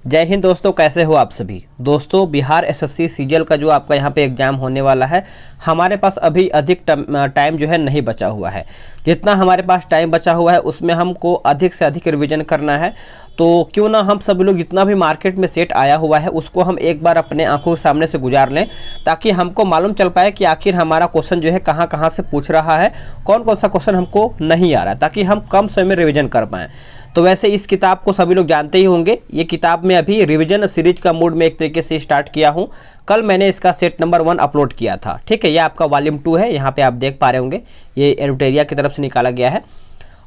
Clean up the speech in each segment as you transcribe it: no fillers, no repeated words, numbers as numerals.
जय हिंद दोस्तों, कैसे हो आप सभी। दोस्तों, बिहार एसएससी सीजीएल का जो आपका यहाँ पे एग्ज़ाम होने वाला है, हमारे पास अभी अधिक टाइम जो है नहीं बचा हुआ है। जितना हमारे पास टाइम बचा हुआ है उसमें हमको अधिक से अधिक रिवीजन करना है। तो क्यों ना हम सब लोग जितना भी मार्केट में सेट आया हुआ है उसको हम एक बार अपने आंखों के सामने से गुजार लें, ताकि हमको मालूम चल पाए कि आखिर हमारा क्वेश्चन जो है कहाँ कहाँ से पूछ रहा है, कौन कौन सा क्वेश्चन हमको नहीं आ रहा है, ताकि हम कम समय में रिवीजन कर पाएँ। तो वैसे इस किताब को सभी लोग जानते ही होंगे। ये किताब में अभी रिवीजन सीरीज का मूड में एक तरीके से स्टार्ट किया हूँ। कल मैंने इसका सेट नंबर 1 अपलोड किया था, ठीक है। ये आपका वॉल्यूम 2 है, यहाँ पे आप देख पा रहे होंगे, ये एडिटोरिया की तरफ से निकाला गया है।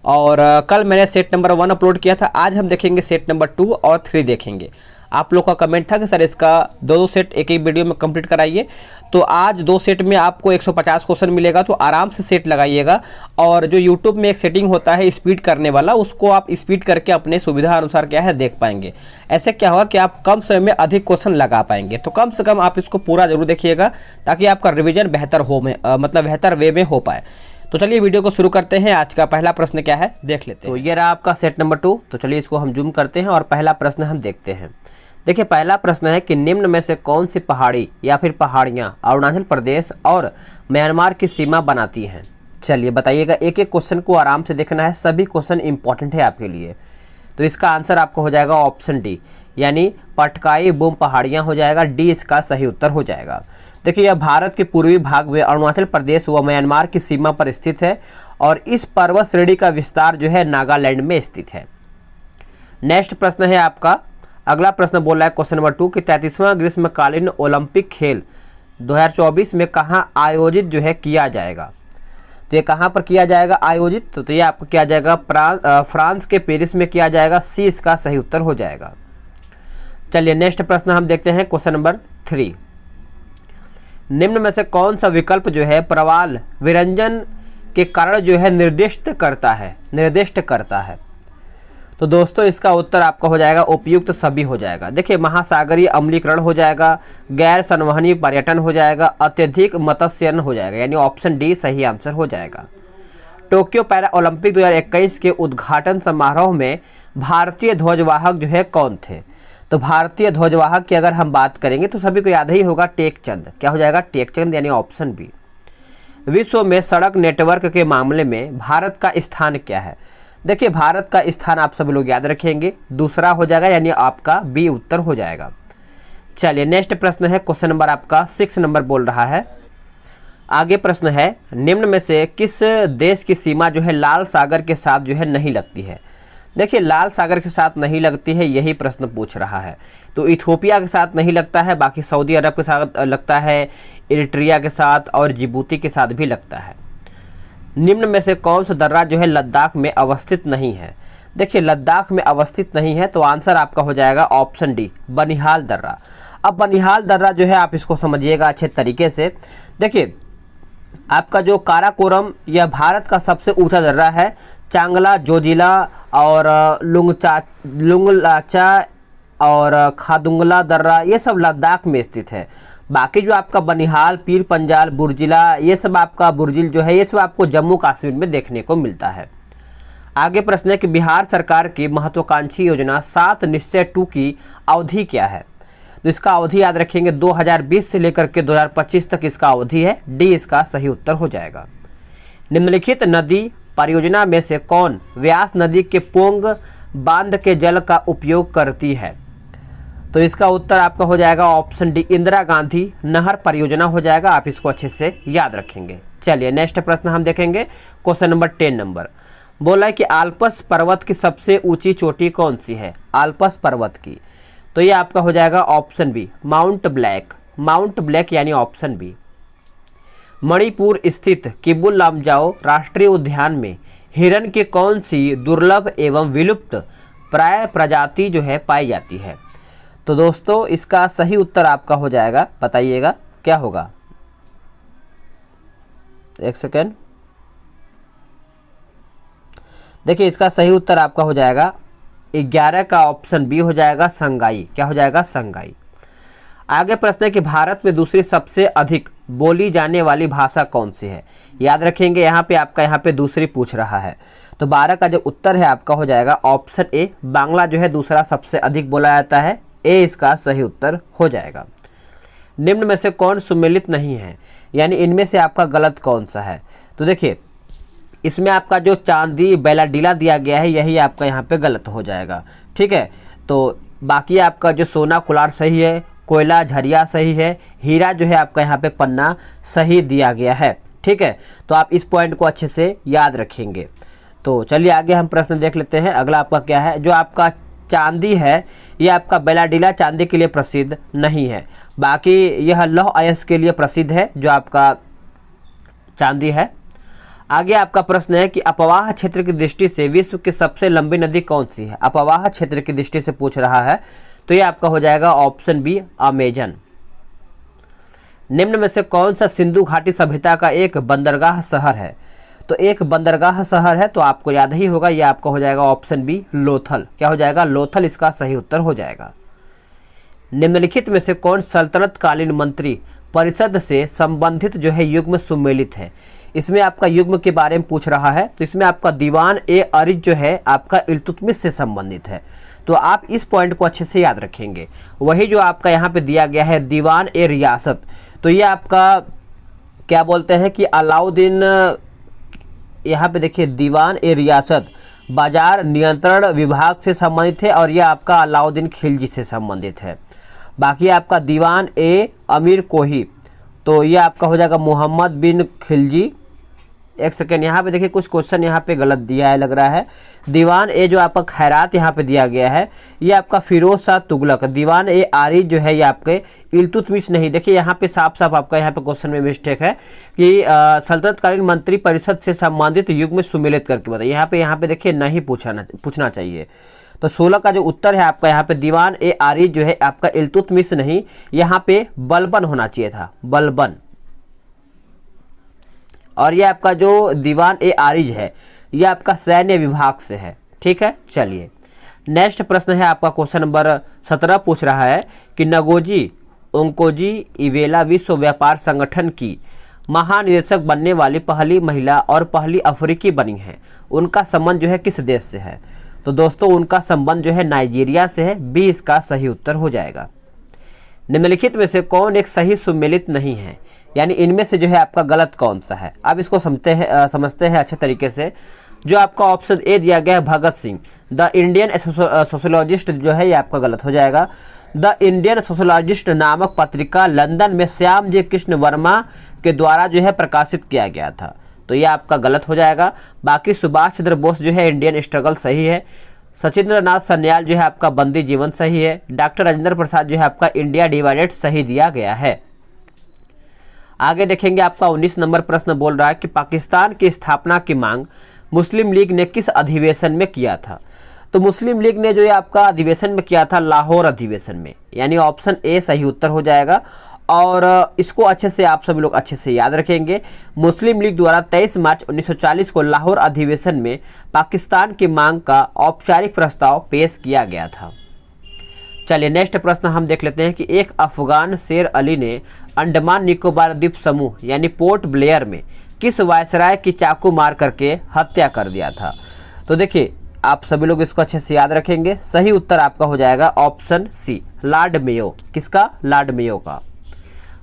और कल मैंने सेट नंबर 1 अपलोड किया था। आज हम देखेंगे सेट नंबर 2 और 3 देखेंगे। आप लोग का कमेंट था कि सर इसका दो सेट एक एक वीडियो में कंप्लीट कराइए। तो आज 2 सेट में आपको 150 क्वेश्चन मिलेगा, तो आराम से सेट लगाइएगा। और जो यूट्यूब में एक सेटिंग होता है स्पीड करने वाला, उसको आप स्पीड करके अपने सुविधा अनुसार क्या है देख पाएंगे। ऐसे क्या होगा कि आप कम समय में अधिक क्वेश्चन लगा पाएंगे। तो कम से कम आप इसको पूरा जरूर देखिएगा, ताकि आपका रिविजन बेहतर हो बेहतर वे में हो पाए। तो चलिए वीडियो को शुरू करते हैं। आज का पहला प्रश्न क्या है देख लेते हैं। तो ये रहा आपका सेट नंबर 2। तो चलिए इसको हम जूम करते हैं और पहला प्रश्न हम देखते हैं। देखिए, पहला प्रश्न है कि निम्न में से कौन सी पहाड़ी या फिर पहाड़ियाँ अरुणाचल प्रदेश और म्यांमार की सीमा बनाती हैं। चलिए बताइएगा, एक एक क्वेश्चन को आराम से देखना है, सभी क्वेश्चन इंपॉर्टेंट है आपके लिए। तो इसका आंसर आपको हो जाएगा ऑप्शन डी, यानी पटकाई बुम पहाड़ियाँ हो जाएगा। डी इसका सही उत्तर हो जाएगा। देखिए, यह भारत के पूर्वी भाग में अरुणाचल प्रदेश व म्यांमार की सीमा पर स्थित है और इस पर्वत श्रेणी का विस्तार जो है नागालैंड में स्थित है। नेक्स्ट प्रश्न है आपका, अगला प्रश्न बोल रहा है क्वेश्चन नंबर 2 कि 33वां ग्रीष्मकालीन ओलंपिक खेल 2024 में कहाँ आयोजित जो है किया जाएगा। तो ये कहाँ पर किया जाएगा आयोजित, तो ये आपको किया जाएगा फ्रांस के पेरिस में किया जाएगा। सी इसका सही उत्तर हो जाएगा। चलिए नेक्स्ट प्रश्न हम देखते हैं क्वेश्चन नंबर 3। निम्न में से कौन सा विकल्प जो है प्रवाल विरंजन के कारण जो है निर्दिष्ट करता है। तो दोस्तों इसका उत्तर आपका हो जाएगा उपयुक्त सभी हो जाएगा। देखिए, महासागरीय अम्लीकरण हो जाएगा, गैर संवहनी पर्यटन हो जाएगा, अत्यधिक मत्स्यन हो जाएगा, यानी ऑप्शन डी सही आंसर हो जाएगा। टोक्यो पैरा ओलंपिक 2021 के उद्घाटन समारोह में भारतीय ध्वजवाहक जो है कौन थे। तो भारतीय ध्वजवाहक की अगर हम बात करेंगे तो सभी को याद ही होगा टेकचंद। क्या हो जाएगा, टेकचंद, यानी ऑप्शन बी। विश्व में सड़क नेटवर्क के मामले में भारत का स्थान क्या है। देखिए, भारत का स्थान आप सभी लोग याद रखेंगे, दूसरा हो जाएगा, यानी आपका बी उत्तर हो जाएगा। चलिए नेक्स्ट प्रश्न है क्वेश्चन नंबर आपका 6 नंबर बोल रहा है। आगे प्रश्न है, निम्न में से किस देश की सीमा जो है लाल सागर के साथ जो है नहीं लगती है। देखिए, लाल सागर के साथ नहीं लगती है, यही प्रश्न पूछ रहा है। तो इथोपिया के साथ नहीं लगता है, बाकी सऊदी अरब के साथ लगता है, इरिट्रिया के साथ और जिबूती के साथ भी लगता है। निम्न में से कौन सा दर्रा जो है लद्दाख में अवस्थित नहीं है। देखिए, लद्दाख में अवस्थित नहीं है, तो आंसर आपका हो जाएगा ऑप्शन डी, बनिहाल दर्रा। अब बनिहाल दर्रा जो है आप इसको समझिएगा अच्छे तरीके से। देखिए, आपका जो काराकोरम यह भारत का सबसे ऊंचा दर्रा है। चांगला, जोजिला और लुंगलाचा और खादुंगला दर्रा ये सब लद्दाख में स्थित है। बाकी जो आपका बनिहाल, पीर पंजाल, बुर्जिला, ये सब आपका बुर्जिल जो है ये सब आपको जम्मू कश्मीर में देखने को मिलता है। आगे प्रश्न है कि बिहार सरकार की महत्वाकांक्षी योजना 7 निश्चय 2 की अवधि क्या है। तो इसका अवधि याद रखेंगे 2020 से लेकर के 2025 तक इसका अवधि है। डी इसका सही उत्तर हो जाएगा। निम्नलिखित नदी परियोजना में से कौन व्यास नदी के पोंग बांध के जल का उपयोग करती है। तो इसका उत्तर आपका हो जाएगा ऑप्शन डी, इंदिरा गांधी नहर परियोजना हो जाएगा। आप इसको अच्छे से याद रखेंगे। चलिए नेक्स्ट प्रश्न हम देखेंगे क्वेश्चन नंबर 10 नंबर। बोला है कि आल्प्स पर्वत की सबसे ऊंची चोटी कौन सी है। आल्प्स पर्वत की, तो ये आपका हो जाएगा ऑप्शन बी, माउंट ब्लैक, यानी ऑप्शन बी। मणिपुर स्थित किबुल लामजाओ राष्ट्रीय उद्यान में हिरण की कौन सी दुर्लभ एवं विलुप्त प्राय प्रजाति जो है पाई जाती है। तो दोस्तों इसका सही उत्तर आपका हो जाएगा, बताइएगा क्या होगा। एक सेकेंड, देखिए इसका सही उत्तर आपका हो जाएगा 11 का ऑप्शन बी हो जाएगा, संगाई। क्या हो जाएगा, संगाई। आगे प्रश्न है कि भारत में दूसरी सबसे अधिक बोली जाने वाली भाषा कौन सी है। याद रखेंगे, यहाँ पे आपका यहाँ पे दूसरी पूछ रहा है। तो 12 का जो उत्तर है आपका हो जाएगा ऑप्शन ए, बांग्ला जो है दूसरा सबसे अधिक बोला जाता है। ए इसका सही उत्तर हो जाएगा। निम्न में से कौन सुमेलित नहीं है, यानी इनमें से आपका गलत कौन सा है। तो देखिए इसमें आपका जो चांदी बैलाडीला दिया गया है यही आपका यहाँ पे गलत हो जाएगा, ठीक है। तो बाकी आपका जो सोना कुलार सही है, कोयला झरिया सही है, हीरा जो है आपका यहाँ पे पन्ना सही दिया गया है, ठीक है। तो आप इस पॉइंट को अच्छे से याद रखेंगे। तो चलिए आगे हम प्रश्न देख लेते हैं। अगला आपका क्या है, जो आपका चांदी है ये आपका बैलाडीला चांदी के लिए प्रसिद्ध नहीं है, बाकी यह लौह अयस्क के लिए प्रसिद्ध है जो आपका चांदी है। आगे आपका प्रश्न है कि अपवाह क्षेत्र की दृष्टि से विश्व की सबसे लंबी नदी कौन सी है। अपवाह क्षेत्र की दृष्टि से पूछ रहा है, तो ये आपका हो जाएगा ऑप्शन बी अमेजन। निम्न में से कौन सा सिंधु घाटी सभ्यता का एक बंदरगाह शहर है। तो एक बंदरगाह शहर है तो आपको याद ही होगा, ये आपका हो जाएगा ऑप्शन बी लोथल। क्या हो जाएगा, लोथल इसका सही उत्तर हो जाएगा। निम्नलिखित में से कौन सल्तनत कालीन मंत्री परिषद से संबंधित जो है युग्म सुमेलित है। इसमें आपका युग्म के बारे में पूछ रहा है, तो इसमें आपका दीवान ए अरिज जो है आपका इल्तुतमिश से संबंधित है। तो आप इस पॉइंट को अच्छे से याद रखेंगे। वही जो आपका यहाँ पे दिया गया है दीवान ए रियासत, तो ये आपका क्या बोलते हैं कि अलाउद्दीन, यहाँ पे देखिए दीवान ए रियासत बाजार नियंत्रण विभाग से संबंधित है और यह आपका अलाउद्दीन खिलजी से संबंधित है। बाकी आपका दीवान ए अमीर कोही, तो ये आपका हो जाएगा मोहम्मद बिन खिलजी। एक सेकेंड, यहाँ पे देखिए कुछ क्वेश्चन यहाँ पे गलत दिया है लग रहा है। दीवान ए जो आपका खैरात यहाँ पे दिया गया है ये आपका फिरोज शाह तुगलक। दीवान ए आरिज जो है ये आपके इल्तुतमिश नहीं। देखिए यहाँ पे साफ साफ आपका यहाँ पे क्वेश्चन में मिस्टेक है कि सल्तनतकालीन मंत्री परिषद से संबंधित युग में सुमेलित करके बताइए। यहाँ पे देखिए नहीं पूछना चाहिए। तो 16 का जो उत्तर है आपका यहाँ पे दीवान ए आरिज जो है आपका इल्तुतमिश नहीं, यहाँ पे बलबन होना चाहिए था, बलबन। और ये आपका जो दीवान ए आरिज है ये आपका सैन्य विभाग से है, ठीक है। चलिए नेक्स्ट प्रश्न है आपका क्वेश्चन नंबर 17 पूछ रहा है कि नगोजी ओंकोजी इवेला विश्व व्यापार संगठन की महानिदेशक बनने वाली पहली महिला और पहली अफ्रीकी बनी है, उनका संबंध जो है किस देश से है। तो दोस्तों उनका संबंध जो है नाइजीरिया से है, बी इसका सही उत्तर हो जाएगा। निम्नलिखित में से कौन एक सही सुमेलित नहीं है, यानी इनमें से जो है आपका गलत कौन सा है। अब इसको समझते हैं अच्छे तरीके से। जो आपका ऑप्शन ए दिया गया है Bhagat Singh, the Indian sociologist जो है ये आपका गलत हो जाएगा। द इंडियन सोशोलॉजिस्ट नामक पत्रिका लंदन में श्याम जी कृष्ण वर्मा के द्वारा जो है प्रकाशित किया गया था, तो ये आपका गलत हो जाएगा। बाकी सुभाष चंद्र बोस जो है इंडियन स्ट्रगल सही है। सचिंद्र नाथ सन्याल जो है आपका बंदी जीवन सही है। डॉक्टर राजेंद्र प्रसाद जो है आपका इंडिया डिवाइडेड सही दिया गया है। आगे देखेंगे आपका 19 नंबर प्रश्न बोल रहा है कि पाकिस्तान की स्थापना की मांग मुस्लिम लीग ने किस अधिवेशन में किया था। तो मुस्लिम लीग ने जो है आपका अधिवेशन में किया था लाहौर अधिवेशन में, यानी ऑप्शन ए सही उत्तर हो जाएगा। और इसको अच्छे से आप सभी लोग अच्छे से याद रखेंगे। मुस्लिम लीग द्वारा 23 मार्च 1940 को लाहौर अधिवेशन में पाकिस्तान की मांग का औपचारिक प्रस्ताव पेश किया गया था। चलिए नेक्स्ट प्रश्न हम देख लेते हैं कि एक अफगान शेर अली ने अंडमान निकोबार द्वीप समूह यानी पोर्ट ब्लेयर में किस वायसराय की चाकू मार करके हत्या कर दिया था। तो देखिए आप सभी लोग इसको अच्छे से याद रखेंगे। सही उत्तर आपका हो जाएगा ऑप्शन सी लॉर्ड मेयो। किसका, लॉर्ड मेयो का।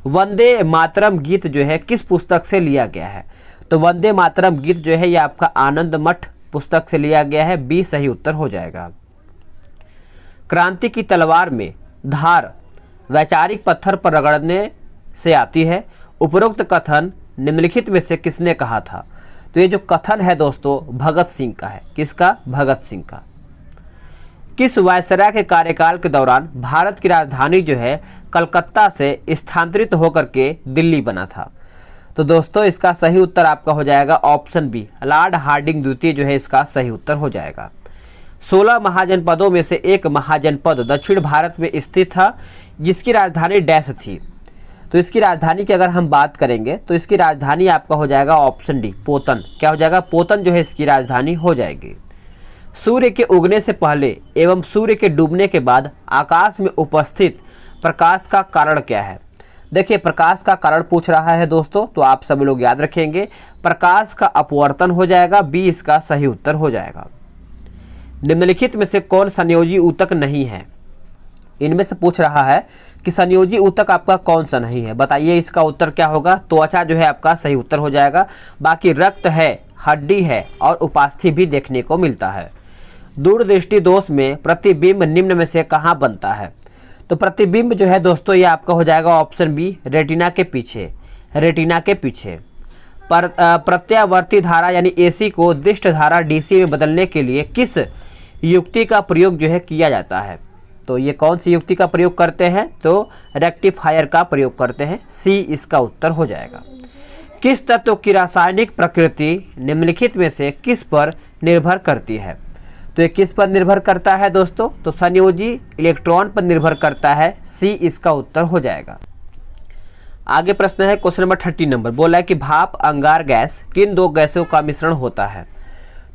वंदे मातरम गीत जो है किस पुस्तक से लिया गया है। तो वंदे मातरम गीत जो है ये आपका आनंद मठ पुस्तक से लिया गया है, बी सही उत्तर हो जाएगा। क्रांति की तलवार में धार वैचारिक पत्थर पर रगड़ने से आती है, उपरोक्त कथन निम्नलिखित में से किसने कहा था। तो ये जो कथन है दोस्तों भगत सिंह का है। किसका, भगत सिंह का। किस वायसराय के कार्यकाल के दौरान भारत की राजधानी जो है कलकत्ता से स्थानांतरित होकर के दिल्ली बना था। तो दोस्तों इसका सही उत्तर आपका हो जाएगा ऑप्शन बी लॉर्ड हार्डिंग द्वितीय जो है इसका सही उत्तर हो जाएगा। 16 महाजनपदों में से एक महाजनपद दक्षिण भारत में स्थित था जिसकी राजधानी डैश थी। तो इसकी राजधानी की अगर हम बात करेंगे तो इसकी राजधानी आपका हो जाएगा ऑप्शन डी पोतन। क्या हो जाएगा, पोतन जो है इसकी राजधानी हो जाएगी। सूर्य के उगने से पहले एवं सूर्य के डूबने के बाद आकाश में उपस्थित प्रकाश का कारण क्या है। देखिए प्रकाश का कारण पूछ रहा है दोस्तों, तो आप सभी लोग याद रखेंगे प्रकाश का अपवर्तन हो जाएगा, बी इसका सही उत्तर हो जाएगा। निम्नलिखित में से कौन संयोजी ऊतक नहीं है। इनमें से पूछ रहा है कि संयोजी ऊतक आपका कौन सा नहीं है, बताइए इसका उत्तर क्या होगा। त्वचा जो है आपका सही उत्तर हो जाएगा। बाकी रक्त है, हड्डी है और उपास्थि भी देखने को मिलता है। दूरदृष्टि दोष में प्रतिबिंब निम्न में से कहाँ बनता है, तो प्रतिबिंब जो है दोस्तों ये आपका हो जाएगा ऑप्शन बी, रेटिना के पीछे। रेटिना के पीछे पर प्रत्यावर्ती धारा यानी एसी को दृष्ट धारा डीसी में बदलने के लिए किस युक्ति का प्रयोग जो है किया जाता है, तो ये कौन सी युक्ति का प्रयोग करते हैं, तो रेक्टिफायर का प्रयोग करते हैं। सी इसका उत्तर हो जाएगा। किस तत्व की रासायनिक प्रकृति निम्नलिखित में से किस पर निर्भर करती है, तो ये किस पर निर्भर करता है दोस्तों, तो संयोजी इलेक्ट्रॉन पर निर्भर करता है। सी इसका उत्तर हो जाएगा। आगे प्रश्न है क्वेश्चन नंबर 30 नंबर, बोला है कि भाप अंगार गैस किन दो गैसों का मिश्रण होता है,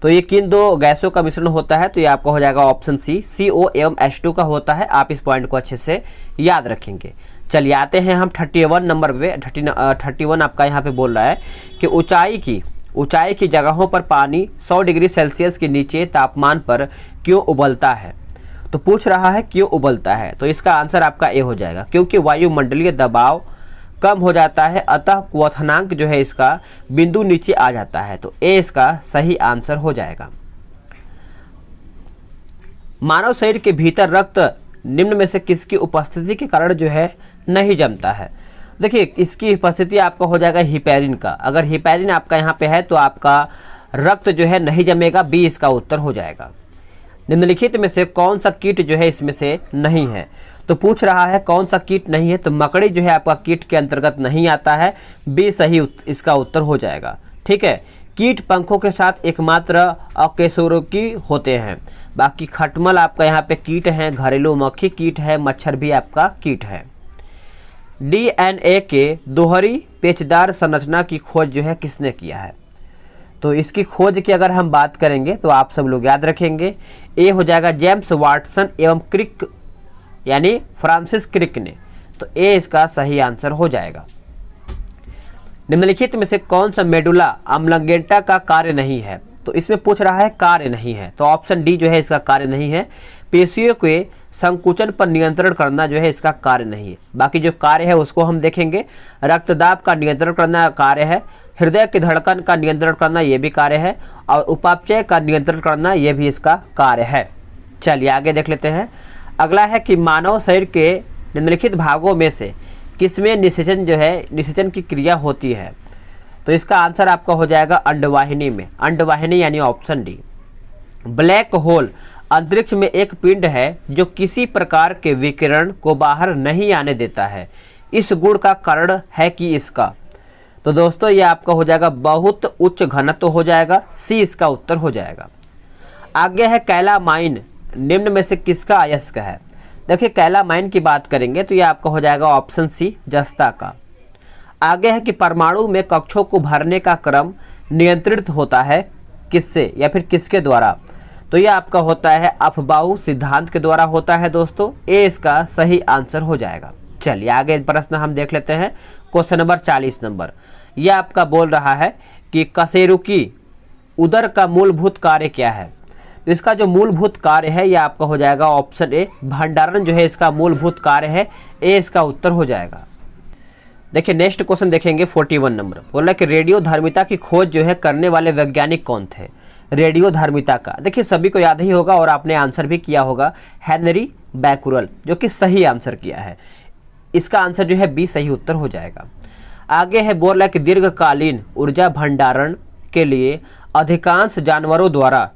तो ये किन दो गैसों का मिश्रण होता है, तो ये आपका हो जाएगा ऑप्शन सी, CO एवं H2 का होता है। आप इस पॉइंट को अच्छे से याद रखेंगे। चलिए आते हैं हम 31 नंबर पे। 31 आपका यहाँ पे बोल रहा है कि ऊंचाई की जगहों पर पानी 100 डिग्री सेल्सियस के नीचे तापमान पर क्यों उबलता है, तो पूछ रहा है क्यों उबलता है, तो इसका आंसर आपका ए हो जाएगा। क्योंकि वायुमंडलीय दबाव कम हो जाता है, अतः क्वथनांक जो है इसका बिंदु नीचे आ जाता है, तो ए इसका सही आंसर हो जाएगा। मानव शरीर के भीतर रक्त निम्न में से किसकी उपस्थिति के कारण जो है नहीं जमता है, देखिए इसकी उपस्थिति आपका हो जाएगा हिपैरिन का। अगर हिपैरिन आपका यहाँ पे है तो आपका रक्त जो है नहीं जमेगा। बी इसका उत्तर हो जाएगा। निम्नलिखित में से कौन सा कीट जो है इसमें से नहीं है, तो पूछ रहा है कौन सा कीट नहीं है, तो मकड़ी जो है आपका कीट के अंतर्गत नहीं आता है। बी सही इसका उत्तर हो जाएगा। ठीक है, कीट पंखों के साथ एकमात्र अकशेरुकी होते हैं। बाकी खटमल आपका यहाँ पे कीट हैं, घरेलू मक्खी कीट है, मच्छर भी आपका कीट है। DNA के दोहरी पेचदार संरचना की खोज जो है किसने किया है, तो इसकी खोज की अगर हम बात करेंगे तो आप सब लोग याद रखेंगे। ए हो जाएगा जेम्स वाटसन एवं क्रिक यानी फ्रांसिस क्रिक ने, तो ए इसका सही आंसर हो जाएगा। निम्नलिखित में से कौन सा मेडुला ऑब्लांगेटा का कार्य नहीं है, तो इसमें पूछ रहा है कार्य नहीं है, तो ऑप्शन डी जो है इसका कार्य नहीं है। पेशियों के संकुचन पर नियंत्रण करना जो है इसका कार्य नहीं है। बाकी जो कार्य है उसको हम देखेंगे। रक्तदाब का नियंत्रण करना कार्य है, हृदय की धड़कन का नियंत्रण करना ये भी कार्य है, और उपापचय का नियंत्रण करना ये भी इसका कार्य है। चलिए आगे देख लेते हैं। अगला है कि मानव शरीर के निम्नलिखित भागों में से किसमें निषेचन की क्रिया होती है, तो इसका आंसर आपका हो जाएगा अंडवाहिनी में। अंडवाहिनी यानी ऑप्शन डी। ब्लैक होल अंतरिक्ष में एक पिंड है जो किसी प्रकार के विकिरण को बाहर नहीं आने देता है। इस गुण का कारण है कि इसका, तो दोस्तों ये आपका हो जाएगा बहुत उच्च घनत्व हो जाएगा। सी इसका उत्तर हो जाएगा। आगे है कैलामाइन निम्न में से किसका अयस्क है, देखिए कैलामाइन की बात करेंगे तो ये आपका हो जाएगा ऑप्शन सी, जस्ता का। आगे है कि परमाणु में कक्षों को भरने का क्रम नियंत्रित होता है किससे या फिर किसके द्वारा, तो ये आपका होता है अफबाऊ सिद्धांत के द्वारा होता है दोस्तों। ए इसका सही आंसर हो जाएगा। चलिए आगे प्रश्न हम देख लेते हैं। क्वेश्चन नंबर 40 नंबर, यह आपका बोल रहा है कि कशेरुकी उदर का मूलभूत कार्य क्या है, तो इसका जो मूलभूत कार्य है यह आपका हो जाएगा ऑप्शन ए, भंडारण जो है इसका मूलभूत कार्य है। ए इसका उत्तर हो जाएगा। देखिए नेक्स्ट क्वेश्चन देखेंगे 41 नंबर, बोल रहा है कि रेडियो धर्मिता की खोज जो है करने वाले वैज्ञानिक कौन थे। रेडियो धर्मिता का देखिए सभी को याद ही होगा और आपने आंसर भी किया होगा, हेनरी बैकुरल, जो कि सही आंसर किया है। इसका आंसर जो है बी सही उत्तर हो जाएगा। आगे है बोल रहा है कि दीर्घकालीन ऊर्जा भंडारण के लिए अधिकांश जानवरों द्वारा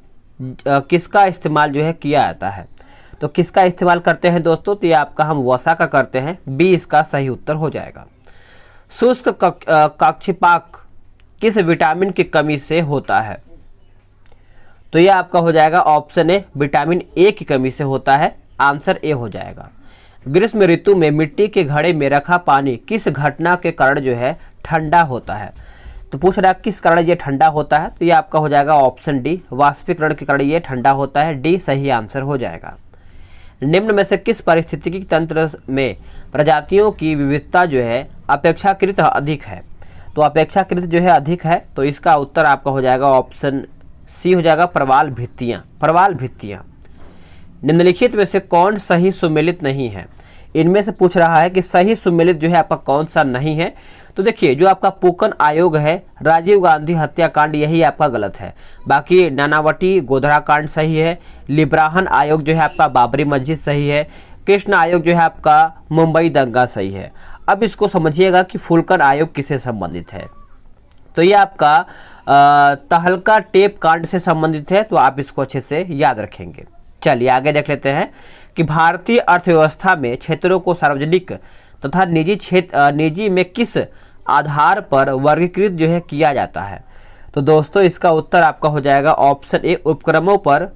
किसका इस्तेमाल जो है किया जाता है, तो किसका इस्तेमाल करते हैं दोस्तों, तो ये आपका हम वसा का करते हैं। बी इसका सही उत्तर हो जाएगा। शुष्क कक्षपाक किस विटामिन की कमी से होता है, तो ये आपका हो जाएगा ऑप्शन ए, विटामिन ए की कमी से होता है। आंसर ए हो जाएगा। ग्रीष्म ऋतु में मिट्टी के घड़े में रखा पानी किस घटना के कारण जो है ठंडा होता है, तो पूछ रहा है किस कारण ये ठंडा होता है, तो ये आपका हो जाएगा ऑप्शन डी, वाष्पीकरण के कारण ये ठंडा होता है। डी सही आंसर हो जाएगा। निम्न में से किस पारिस्थितिकी तंत्र में प्रजातियों की विविधता जो है अपेक्षाकृत अधिक है, तो अपेक्षाकृत जो है अधिक है, तो इसका उत्तर आपका हो जाएगा ऑप्शन सी हो जाएगा, प्रवाल भित्तियाँ। प्रवाल भित्तियाँ निम्नलिखित में से कौन सही सुमेलित नहीं है। इनमें से पूछ रहा है कि सही सुमेलित जो है आपका कौन सा नहीं है। तो देखिए जो आपका पुकन आयोग है, राजीव गांधी हत्याकांड, यही आपका गलत है। बाकी नानावटी गोधरा कांड सही है। लिब्राहन आयोग जो है आपका बाबरी मस्जिद सही है। कृष्ण आयोग जो है आपका मुंबई दंगा सही है। अब इसको समझिएगा कि फुलकन आयोग किससे संबंधित है। तो ये आपका तहलका टेप कांड से संबंधित है, तो आप इसको अच्छे से याद रखेंगे। चलिए आगे देख लेते हैं कि भारतीय अर्थव्यवस्था में क्षेत्रों को सार्वजनिक तथा निजी में किस आधार पर वर्गीकृत जो है किया जाता है। तो दोस्तों इसका उत्तर आपका हो जाएगा ऑप्शन ए, उपक्रमों पर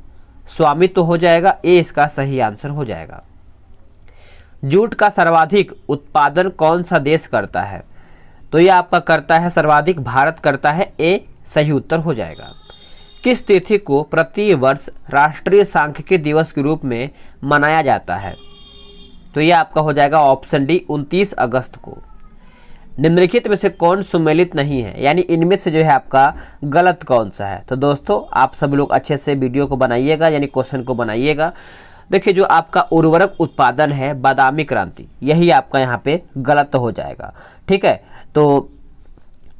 स्वामित्व हो जाएगा। ए इसका सही आंसर हो जाएगा। जूट का सर्वाधिक उत्पादन कौन सा देश करता है। तो ये आपका करता है सर्वाधिक भारत करता है। ए सही उत्तर हो जाएगा। किस तिथि को प्रति वर्ष राष्ट्रीय सांख्यिकी दिवस के रूप में मनाया जाता है। तो ये आपका हो जाएगा ऑप्शन डी, 29 अगस्त को। निम्नलिखित में से कौन सुमेलित नहीं है, यानी इनमें से जो है आपका गलत कौन सा है। तो दोस्तों आप सब लोग अच्छे से वीडियो को बनाइएगा, यानी क्वेश्चन को बनाइएगा। देखिए जो आपका उर्वरक उत्पादन है बादामी क्रांति, यही आपका यहाँ पे गलत हो जाएगा। ठीक है, तो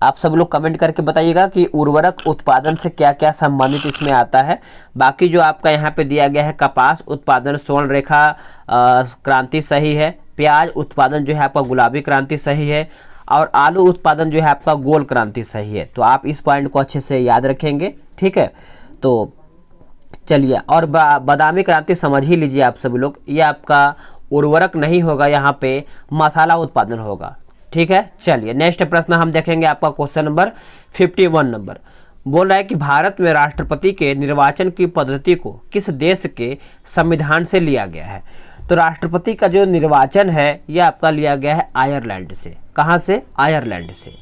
आप सब लोग कमेंट करके बताइएगा कि उर्वरक उत्पादन से क्या क्या संबंधित इसमें आता है। बाकी जो आपका यहाँ पे दिया गया है कपास उत्पादन स्वर्ण रेखा क्रांति सही है। प्याज उत्पादन जो है आपका गुलाबी क्रांति सही है। और आलू उत्पादन जो है आपका गोल क्रांति सही है। तो आप इस पॉइंट को अच्छे से याद रखेंगे। ठीक है, तो चलिए, और बादामी क्रांति समझ ही लीजिए आप सभी लोग। ये आपका उर्वरक नहीं होगा, यहाँ पे मसाला उत्पादन होगा। ठीक है, चलिए नेक्स्ट प्रश्न हम देखेंगे। आपका क्वेश्चन नंबर 51 नंबर बोल रहा है कि भारत में राष्ट्रपति के निर्वाचन की पद्धति को किस देश के संविधान से लिया गया है। तो राष्ट्रपति का जो निर्वाचन है यह आपका लिया गया है आयरलैंड से। कहाँ से? आयरलैंड से।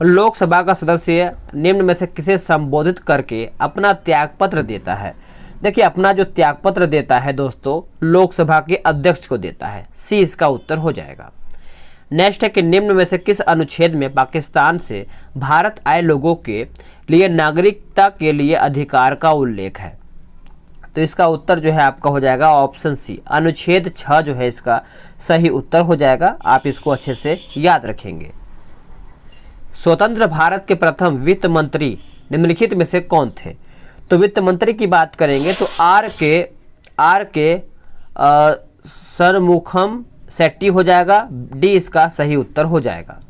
लोकसभा का सदस्य निम्न में से किसे संबोधित करके अपना त्यागपत्र देता है। देखिए अपना जो त्यागपत्र देता है दोस्तों लोकसभा के अध्यक्ष को देता है। सी इसका उत्तर हो जाएगा। नेक्स्ट है कि निम्न में से किस अनुच्छेद में पाकिस्तान से भारत आए लोगों के लिए नागरिकता के लिए अधिकार का उल्लेख है। तो इसका उत्तर जो है आपका हो जाएगा ऑप्शन सी, अनुच्छेद 6 जो है इसका सही उत्तर हो जाएगा। आप इसको अच्छे से याद रखेंगे। स्वतंत्र भारत के प्रथम वित्त मंत्री निम्नलिखित में से कौन थे। तो वित्त मंत्री की बात करेंगे तो आर के सरमुखम शेट्टी हो जाएगा। डी इसका सही उत्तर हो जाएगा।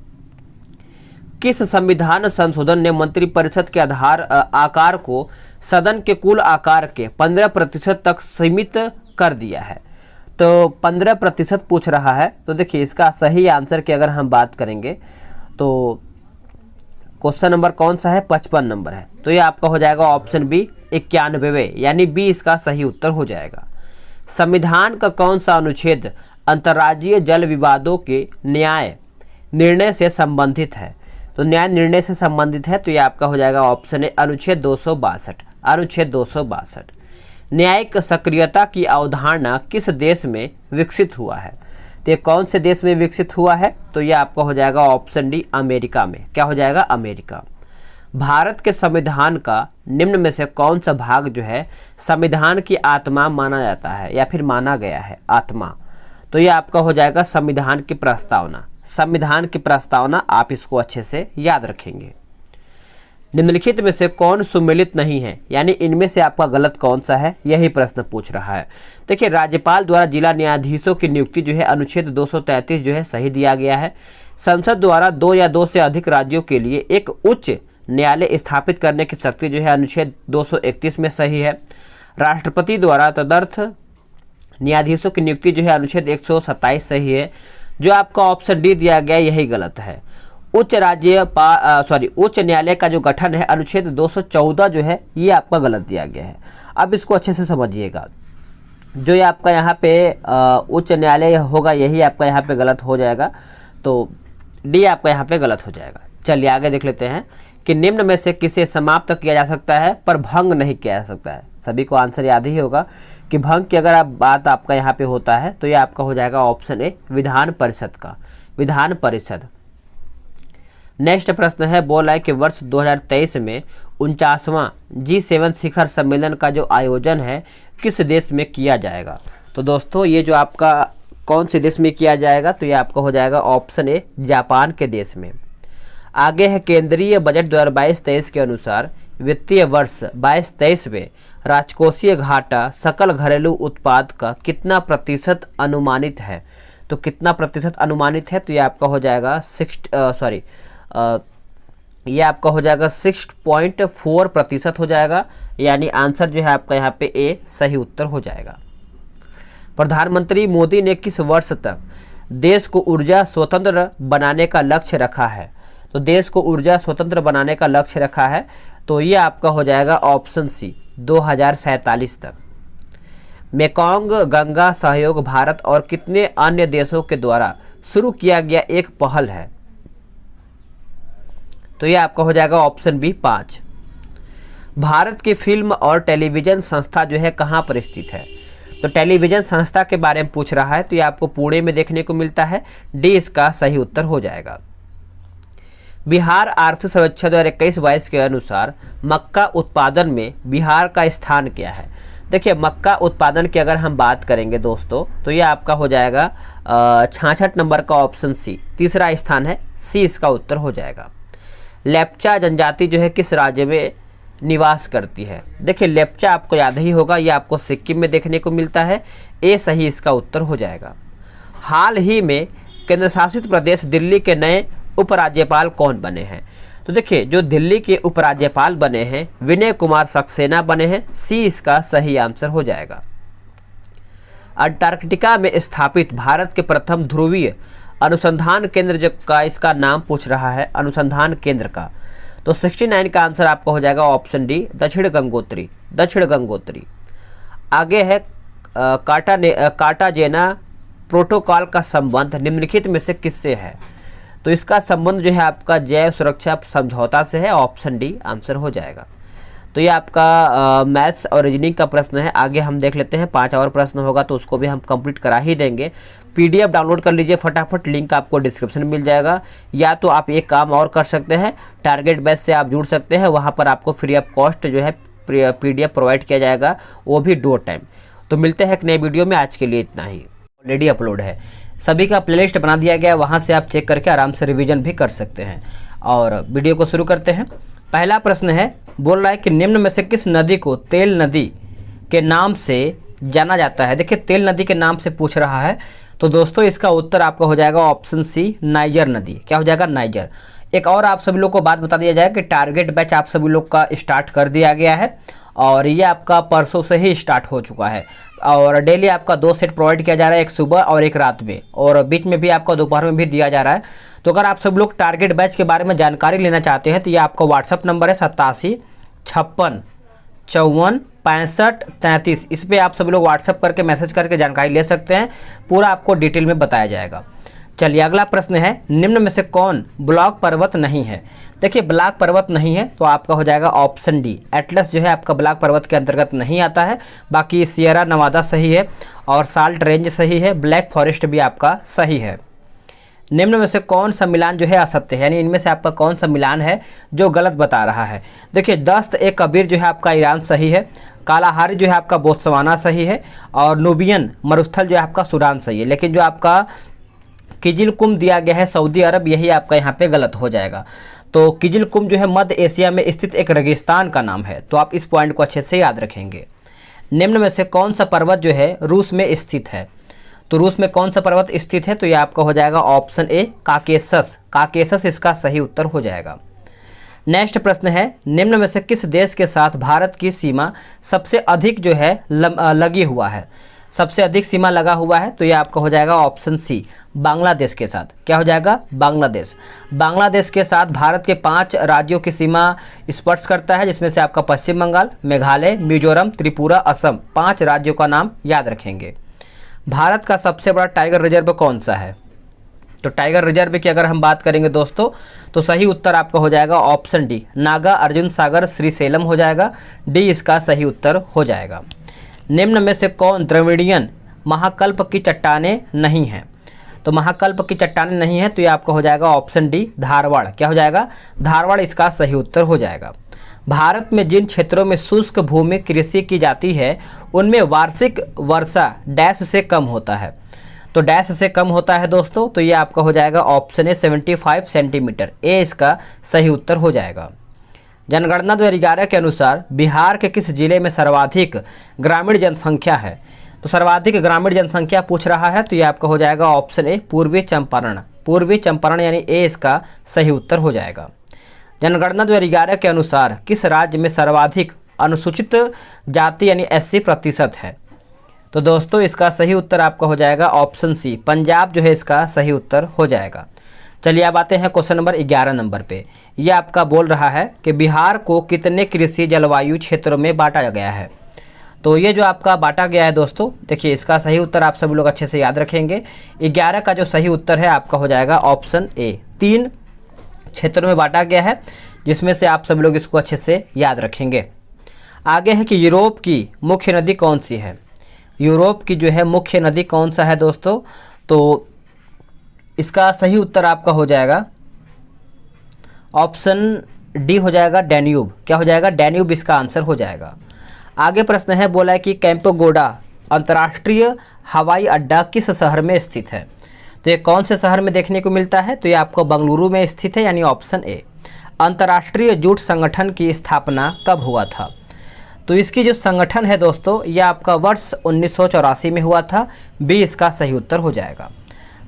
किस संविधान संशोधन ने मंत्रिपरिषद के आकार को सदन के कुल आकार के 15% तक सीमित कर दिया है। तो 15% पूछ रहा है। तो देखिए इसका सही आंसर की अगर हम बात करेंगे तो क्वेश्चन नंबर कौन सा है? 55 नंबर है। तो ये आपका हो जाएगा ऑप्शन बी, 91, यानी बी इसका सही उत्तर हो जाएगा। संविधान का कौन सा अनुच्छेद अंतर्राज्यीय जल विवादों के न्याय निर्णय से संबंधित है। तो न्याय निर्णय से संबंधित है। तो ये आपका हो जाएगा ऑप्शन ए, अनुच्छेद 262। अनुच्छेद 262 न्यायिक सक्रियता की अवधारणा किस देश में विकसित हुआ है। तो ये कौन से देश में विकसित हुआ है? तो ये आपका हो जाएगा ऑप्शन डी, अमेरिका में। क्या हो जाएगा? अमेरिका। भारत के संविधान का निम्न में से कौन सा भाग जो है संविधान की आत्मा माना जाता है या फिर माना गया है? आत्मा। तो ये आपका हो जाएगा संविधान की प्रस्तावना। संविधान की प्रस्तावना आप इसको अच्छे से याद रखेंगे। निम्नलिखित में से कौन सुमेलित नहीं है, यानी इनमें से आपका गलत कौन सा है, यही प्रश्न पूछ रहा है। देखिए राज्यपाल द्वारा जिला न्यायाधीशों की नियुक्ति जो है अनुच्छेद 233 जो है सही दिया गया है। संसद द्वारा 2 या 2 से अधिक राज्यों के लिए एक उच्च न्यायालय स्थापित करने की शक्ति जो है अनुच्छेद 231 में सही है। राष्ट्रपति द्वारा तदर्थ न्यायाधीशों की नियुक्ति जो है अनुच्छेद 127 सही है। जो आपका ऑप्शन डी दिया गया यही गलत है। उच्च न्यायालय का जो गठन है अनुच्छेद 214 जो है ये आपका गलत दिया गया है। अब इसको अच्छे से समझिएगा। जो ये आपका यहाँ पे उच्च न्यायालय होगा यही आपका यहाँ पे गलत हो जाएगा। तो डी आपका यहाँ पे गलत हो जाएगा। चलिए आगे देख लेते हैं कि निम्न में से किसे समाप्त किया जा सकता है पर भंग नहीं किया जा सकता है। सभी को आंसर याद ही होगा कि भंग की अगर आप बात आपका यहाँ पे होता है तो ये आपका हो जाएगा ऑप्शन ए, विधान परिषद का। विधान परिषद। नेक्स्ट प्रश्न है, बोला है कि वर्ष 2023 में 49वां G7 शिखर सम्मेलन का जो आयोजन है किस देश में किया जाएगा। तो दोस्तों ये जो आपका कौन से देश में किया जाएगा, तो ये आपका हो जाएगा ऑप्शन ए जापान के देश में। आगे है, केंद्रीय बजट 2022-23 के अनुसार वित्तीय वर्ष 22-23 में राजकोषीय घाटा सकल घरेलू उत्पाद का कितना प्रतिशत अनुमानित है। तो कितना प्रतिशत अनुमानित है, तो ये आपका हो जाएगा 6.4% हो जाएगा, यानी आंसर जो है आपका यहाँ पे ए सही उत्तर हो जाएगा। प्रधानमंत्री मोदी ने किस वर्ष तक देश को ऊर्जा स्वतंत्र बनाने का लक्ष्य रखा है। तो देश को ऊर्जा स्वतंत्र बनाने का लक्ष्य रखा है, तो ये आपका हो जाएगा ऑप्शन सी 2047 तक। मेकोंग गंगा सहयोग भारत और कितने अन्य देशों के द्वारा शुरू किया गया एक पहल है। तो ये आपका हो जाएगा ऑप्शन बी 5। भारत की फिल्म और टेलीविज़न संस्था जो है कहाँ पर स्थित है। तो टेलीविज़न संस्था के बारे में पूछ रहा है, तो ये आपको पुणे में देखने को मिलता है, डी इसका सही उत्तर हो जाएगा। बिहार आर्थिक सर्वेक्षण 2021-22 के अनुसार मक्का उत्पादन में बिहार का स्थान क्या है। देखिए मक्का उत्पादन की अगर हम बात करेंगे दोस्तों, तो ये आपका हो जाएगा 66 नंबर का ऑप्शन सी, तीसरा स्थान है, सी इसका उत्तर हो जाएगा। लेप्चा जनजाति जो है किस राज्य में निवास करती है। देखिए लेप्चा आपको याद ही होगा, ये आपको सिक्किम में देखने को मिलता है, ए सही इसका उत्तर हो जाएगा। हाल ही में केंद्र शासित प्रदेश दिल्ली के नए उपराज्यपाल कौन बने हैं। तो देखिए जो दिल्ली के उपराज्यपाल बने हैं विनय कुमार सक्सेना बने हैं, सी इसका सही आंसर हो जाएगा। अंटार्कटिका में स्थापित भारत के प्रथम ध्रुवीय अनुसंधान केंद्र का इसका नाम पूछ रहा है, अनुसंधान केंद्र का। तो 69 का आंसर आपका हो जाएगा ऑप्शन डी दक्षिण गंगोत्री, दक्षिण गंगोत्री। आगे है कार्टाजेना प्रोटोकॉल का संबंध निम्नलिखित में से किससे है। तो इसका संबंध जो है आपका जैव सुरक्षा समझौता से है, ऑप्शन डी आंसर हो जाएगा। तो ये आपका मैथ्स और रीजनिंग का प्रश्न है। आगे हम देख लेते हैं, 5 और प्रश्न होगा तो उसको भी हम कंप्लीट करा ही देंगे। पीडीएफ डाउनलोड कर लीजिए फटाफट, लिंक आपको डिस्क्रिप्शन में मिल जाएगा। या तो आप एक काम और कर सकते हैं, टारगेट बैच से आप जुड़ सकते हैं, वहाँ पर आपको फ्री ऑफ कॉस्ट जो है पीडीएफ प्रोवाइड किया जाएगा, वो भी 2 टाइम। तो मिलते हैं एक नए वीडियो में, आज के लिए इतना ही। ऑलरेडी अपलोड है, सभी का प्लेलिस्ट बना दिया गया, वहाँ से आप चेक करके आराम से रिवीजन भी कर सकते हैं। और वीडियो को शुरू करते हैं। पहला प्रश्न है, बोल रहा है कि निम्न में से किस नदी को तेल नदी के नाम से जाना जाता है। देखिए तेल नदी के नाम से पूछ रहा है, तो दोस्तों इसका उत्तर आपका हो जाएगा ऑप्शन सी नाइजर नदी। क्या हो जाएगा, नाइजर। एक और आप सभी लोग को बात बता दिया जाए कि टारगेट बैच आप सभी लोग का स्टार्ट कर दिया गया है और ये आपका परसों से ही स्टार्ट हो चुका है। और डेली आपका 2 सेट प्रोवाइड किया जा रहा है, एक सुबह और एक रात में, और बीच में भी आपका दोपहर में भी दिया जा रहा है। तो अगर आप सब लोग टारगेट बैच के बारे में जानकारी लेना चाहते हैं तो ये आपका व्हाट्सअप नंबर है 87 56 54 65 33। इस पर आप सभी लोग व्हाट्सअप करके मैसेज करके जानकारी ले सकते हैं, पूरा आपको डिटेल में बताया जाएगा। चलिए अगला प्रश्न है, निम्न में से कौन ब्लॉक पर्वत नहीं है। देखिए ब्लॉक पर्वत नहीं है तो आपका हो जाएगा ऑप्शन डी एटलस जो है आपका ब्लॉक पर्वत के अंतर्गत नहीं आता है। बाकी सियरा नवादा सही है और साल्ट रेंज सही है, ब्लैक फॉरेस्ट भी आपका सही है। निम्न में से कौन सा मिलान जो है असत्य है, यानी इनमें से आपका कौन सा मिलान है जो गलत बता रहा है। देखिए दस्त ए कबीर जो है आपका ईरान सही है, कालाहारी जो है आपका बोत्सवाना सही है, और नुबियन मरुस्थल जो है आपका सूडान सही है। लेकिन जो आपका किजिलकुम दिया गया है सऊदी अरब, यही आपका यहाँ पे गलत हो जाएगा। तो किजिलकुम जो है मध्य एशिया में स्थित एक रेगिस्तान का नाम है, तो आप इस पॉइंट को अच्छे से याद रखेंगे। निम्न में से कौन सा पर्वत जो है रूस में स्थित है। तो रूस में कौन सा पर्वत स्थित है, तो ये आपका हो जाएगा ऑप्शन ए काकेसस, काकेसस इसका सही उत्तर हो जाएगा। नेक्स्ट प्रश्न है, निम्न में से किस देश के साथ भारत की सीमा सबसे अधिक जो है लगी हुआ है, सबसे अधिक सीमा लगा हुआ है। तो ये आपका हो जाएगा ऑप्शन सी बांग्लादेश के साथ। क्या हो जाएगा, बांग्लादेश। बांग्लादेश के साथ भारत के 5 राज्यों की सीमा स्पर्श करता है, जिसमें से आपका पश्चिम बंगाल, मेघालय, मिजोरम, त्रिपुरा, असम, 5 राज्यों का नाम याद रखेंगे। भारत का सबसे बड़ा टाइगर रिजर्व कौन सा है। तो टाइगर रिजर्व की अगर हम बात करेंगे दोस्तों, तो सही उत्तर आपका हो जाएगा ऑप्शन डी नागा अर्जुन सागर श्रीसेलम हो जाएगा, डी इसका सही उत्तर हो जाएगा। निम्न में से कौन द्रविड़ियन महाकल्प की चट्टानें नहीं हैं। तो महाकल्प की चट्टानें नहीं है, तो ये आपका हो जाएगा ऑप्शन डी धारवाड़। क्या हो जाएगा? धारवाड़ इसका सही उत्तर हो जाएगा। भारत में जिन क्षेत्रों में शुष्क भूमि कृषि की जाती है उनमें वार्षिक वर्षा डैश से कम होता है। तो डैश से कम होता है दोस्तों, तो ये आपका हो जाएगा ऑप्शन ए 75 सेंटीमीटर। ए इसका सही उत्तर हो जाएगा। जनगणना 2011 के अनुसार बिहार के किस जिले में सर्वाधिक ग्रामीण जनसंख्या है? तो सर्वाधिक ग्रामीण जनसंख्या पूछ रहा है, तो ये आपका हो जाएगा ऑप्शन ए पूर्वी चंपारण। पूर्वी चंपारण यानी ए इसका सही उत्तर हो जाएगा। जनगणना 2011 के अनुसार किस राज्य में सर्वाधिक अनुसूचित जाति यानी एससी प्रतिशत है? तो दोस्तों इसका सही उत्तर आपका हो जाएगा ऑप्शन सी पंजाब जो है इसका सही उत्तर हो जाएगा। चलिए अब आते हैं क्वेश्चन नंबर 11 नंबर पे। ये आपका बोल रहा है कि बिहार को कितने कृषि जलवायु क्षेत्रों में बांटा गया है? तो ये जो आपका बांटा गया है दोस्तों, देखिए इसका सही उत्तर आप सभी लोग अच्छे से याद रखेंगे। 11 का जो सही उत्तर है आपका हो जाएगा ऑप्शन ए। 3 क्षेत्रों में बांटा गया है, जिसमें से आप सभी लोग इसको अच्छे से याद रखेंगे। आगे है कि यूरोप की मुख्य नदी कौन सी है? यूरोप की जो है मुख्य नदी कौन सा है दोस्तों? तो इसका सही उत्तर आपका हो जाएगा ऑप्शन डी हो जाएगा डैन्यूब। क्या हो जाएगा? डैन्यूब इसका आंसर हो जाएगा। आगे प्रश्न है, बोला है कि कैंपगोडा अंतर्राष्ट्रीय हवाई अड्डा किस शहर में स्थित है? तो ये कौन से शहर में देखने को मिलता है? तो ये आपको बेंगलुरु में स्थित है, यानी ऑप्शन ए। अंतर्राष्ट्रीय जूट संगठन की स्थापना कब हुआ था? तो इसकी जो संगठन है दोस्तों, ये आपका वर्ष 1984 में हुआ था। बी इसका सही उत्तर हो जाएगा।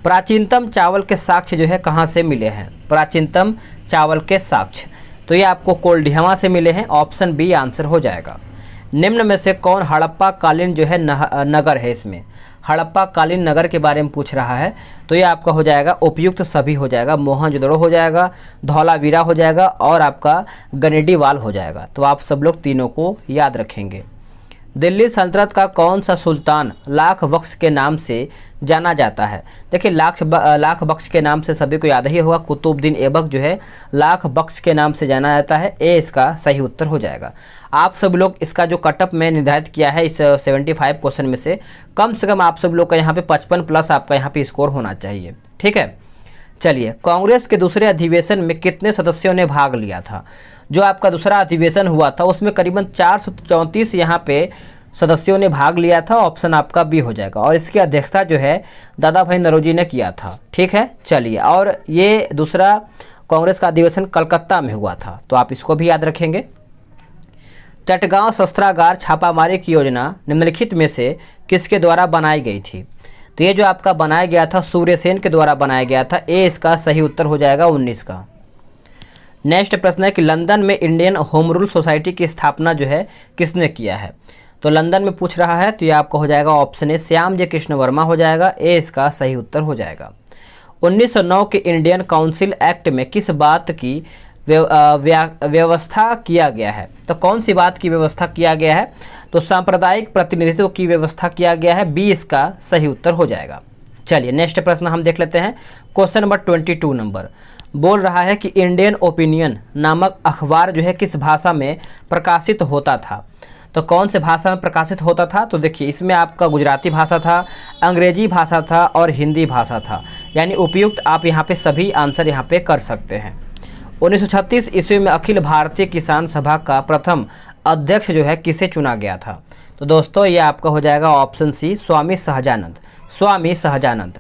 प्राचीनतम चावल के साक्ष्य जो है कहाँ से मिले हैं? प्राचीनतम चावल के साक्ष्य, तो ये आपको कोल्डिहवा से मिले हैं। ऑप्शन बी आंसर हो जाएगा। निम्न में से कौन हड़प्पा कालीन जो है नगर है? इसमें हड़प्पा कालीन नगर के बारे में पूछ रहा है, तो ये आपका हो जाएगा उपयुक्त सभी हो जाएगा। मोहनजोदड़ो हो जाएगा, धौलावीरा हो जाएगा और आपका गनेडीवाल हो जाएगा। तो आप सब लोग तीनों को याद रखेंगे। दिल्ली सल्तनत का कौन सा सुल्तान लाख बख्श के नाम से जाना जाता है? देखिए लाख बख्श के नाम से सभी को याद ही होगा। कुतुबुद्दीन ऐबक जो है लाख बख्श के नाम से जाना जाता है। ए इसका सही उत्तर हो जाएगा। आप सब लोग इसका जो कटअप में निर्धारित किया है इस 75 क्वेश्चन में से कम आप सब लोग का यहाँ पे 55 प्लस आपका यहाँ पे स्कोर होना चाहिए। ठीक है, चलिए कांग्रेस के दूसरे अधिवेशन में कितने सदस्यों ने भाग लिया था? जो आपका दूसरा अधिवेशन हुआ था उसमें करीबन 434 यहाँ पे सदस्यों ने भाग लिया था। ऑप्शन आपका बी हो जाएगा। और इसकी अध्यक्षता जो है दादा भाई नौरोजी ने किया था। ठीक है, चलिए, और ये दूसरा कांग्रेस का अधिवेशन कलकत्ता में हुआ था, तो आप इसको भी याद रखेंगे। चटगांव शस्त्रागार छापामारी की योजना निम्नलिखित में से किसके द्वारा बनाई गई थी? तो ये जो आपका बनाया गया था सूर्यसेन के द्वारा बनाया गया था। ए इसका सही उत्तर हो जाएगा 19 का। नेक्स्ट प्रश्न है कि लंदन में इंडियन होम रूल सोसाइटी की स्थापना जो है किसने किया है? तो लंदन में पूछ रहा है, तो ये आपका हो जाएगा ऑप्शन ए श्याम जे कृष्ण वर्मा हो जाएगा। ए इसका सही उत्तर हो जाएगा। 1909 के इंडियन काउंसिल एक्ट में किस बात की व्यवस्था किया गया है? तो कौन सी बात की व्यवस्था किया गया है? तो सांप्रदायिक प्रतिनिधित्व की व्यवस्था किया गया है। बी इसका सही उत्तर हो जाएगा। चलिए नेक्स्ट प्रश्न हम देख लेते हैं। क्वेश्चन नंबर 22 नंबर बोल रहा है कि इंडियन ओपिनियन नामक अखबार जो है किस भाषा में प्रकाशित होता था? तो कौन से भाषा में प्रकाशित होता था? तो देखिए इसमें आपका गुजराती भाषा था, अंग्रेजी भाषा था और हिंदी भाषा था, यानी उपयुक्त आप यहाँ पे सभी आंसर यहाँ पे कर सकते हैं। 1936 ईस्वी में अखिल भारतीय किसान सभा का प्रथम अध्यक्ष जो है किसे चुना गया था? तो दोस्तों ये आपका हो जाएगा ऑप्शन सी स्वामी सहजानंद। स्वामी सहजानंद।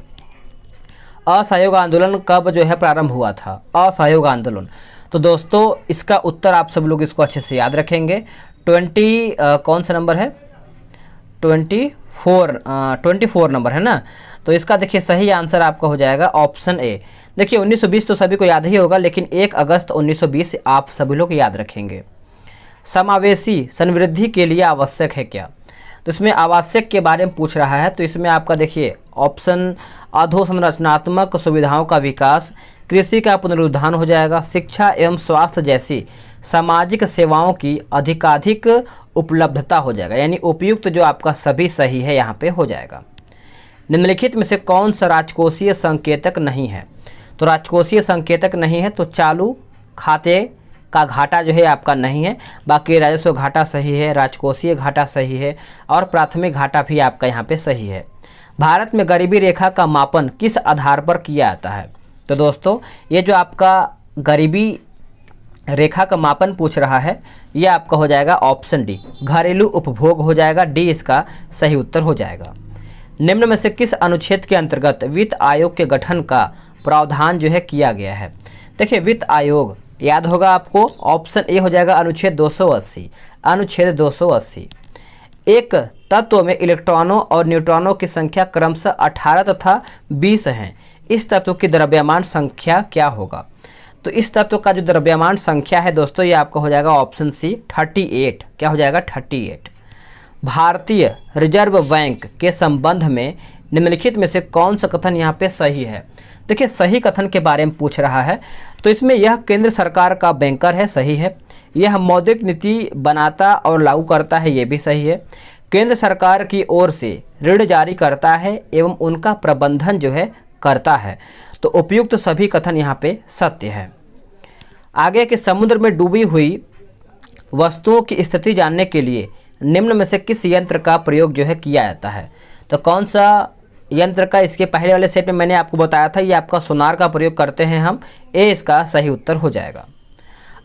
असहयोग आंदोलन कब जो है प्रारंभ हुआ था? असहयोग आंदोलन, तो दोस्तों इसका उत्तर आप सब लोग इसको अच्छे से याद रखेंगे। 20 कौन सा नंबर है? 24 नंबर है ना। तो इसका देखिए सही आंसर आपका हो जाएगा ऑप्शन ए। देखिए 1920 तो सभी को याद ही होगा, लेकिन 1 अगस्त 1920 आप सभी लोग याद रखेंगे। समावेशी समृद्धि के लिए आवश्यक है क्या? तो इसमें आवश्यक के बारे में पूछ रहा है, तो इसमें आपका देखिए ऑप्शन अधोसंरचनात्मक सुविधाओं का विकास, कृषि का पुनरुत्थान हो जाएगा, शिक्षा एवं स्वास्थ्य जैसी सामाजिक सेवाओं की अधिकाधिक उपलब्धता हो जाएगा, यानी उपयुक्त जो आपका सभी सही है यहाँ पे हो जाएगा। निम्नलिखित में से कौन सा राजकोषीय संकेतक नहीं है? तो राजकोषीय संकेतक नहीं है तो चालू खाते का घाटा जो है आपका नहीं है, बाकी राजस्व घाटा सही है, राजकोषीय घाटा सही है और प्राथमिक घाटा भी आपका यहाँ पे सही है। भारत में गरीबी रेखा का मापन किस आधार पर किया जाता है? तो दोस्तों ये जो आपका गरीबी रेखा का मापन पूछ रहा है, यह आपका हो जाएगा ऑप्शन डी, घरेलू उपभोग हो जाएगा। डी इसका सही उत्तर हो जाएगा। निम्न में से किस अनुच्छेद के अंतर्गत वित्त आयोग के गठन का प्रावधान जो है किया गया है? देखिए वित्त आयोग याद होगा आपको, ऑप्शन ए हो जाएगा अनुच्छेद 280। अनुच्छेद 280, एक तत्व में इलेक्ट्रॉनों और न्यूट्रॉनों की संख्या क्रमशः 18 तथा 20 हैं। इस तत्व की द्रव्यमान संख्या क्या होगा? तो इस तत्व का जो द्रव्यमान संख्या है दोस्तों, ये आपका हो जाएगा ऑप्शन सी 38। क्या हो जाएगा? 38। भारतीय रिजर्व बैंक के संबंध में निम्नलिखित में से कौन सा कथन यहाँ पे सही है? देखिए सही कथन के बारे में पूछ रहा है, तो इसमें यह केंद्र सरकार का बैंकर है, सही है। यह मौद्रिक नीति बनाता और लागू करता है, ये भी सही है। केंद्र सरकार की ओर से ऋण जारी करता है एवं उनका प्रबंधन जो है करता है, तो उपयुक्त सभी कथन यहाँ पे सत्य है। आगे के समुद्र में डूबी हुई वस्तुओं की स्थिति जानने के लिए निम्न में से किस यंत्र का प्रयोग जो है किया जाता है? तो कौन सा यंत्र का? इसके पहले वाले सेट में मैंने आपको बताया था, ये आपका सोनार का प्रयोग करते हैं हम। ए इसका सही उत्तर हो जाएगा।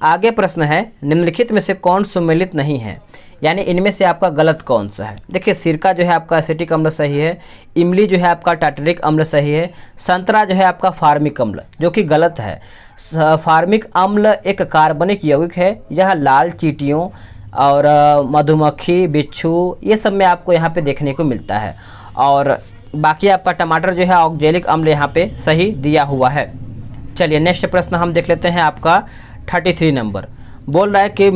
आगे प्रश्न है, निम्नलिखित में से कौन सुमेलित नहीं है, यानी इनमें से आपका गलत कौन सा है? देखिए सिरका जो है आपका एसिटिक अम्ल सही है, इमली जो है आपका टार्टरिक अम्ल सही है, संतरा जो है आपका फार्मिक अम्ल जो कि गलत है। फार्मिक अम्ल एक कार्बनिक यौगिक है, यह लाल चींटियों और मधुमक्खी, बिच्छू, ये सब में आपको यहाँ पे देखने को मिलता है। और बाकी आपका टमाटर जो है ऑक्जेलिक अम्ल यहाँ पे सही दिया हुआ है। चलिए नेक्स्ट प्रश्न हम देख लेते हैं। आपका 33 नंबर बोल रहा है कि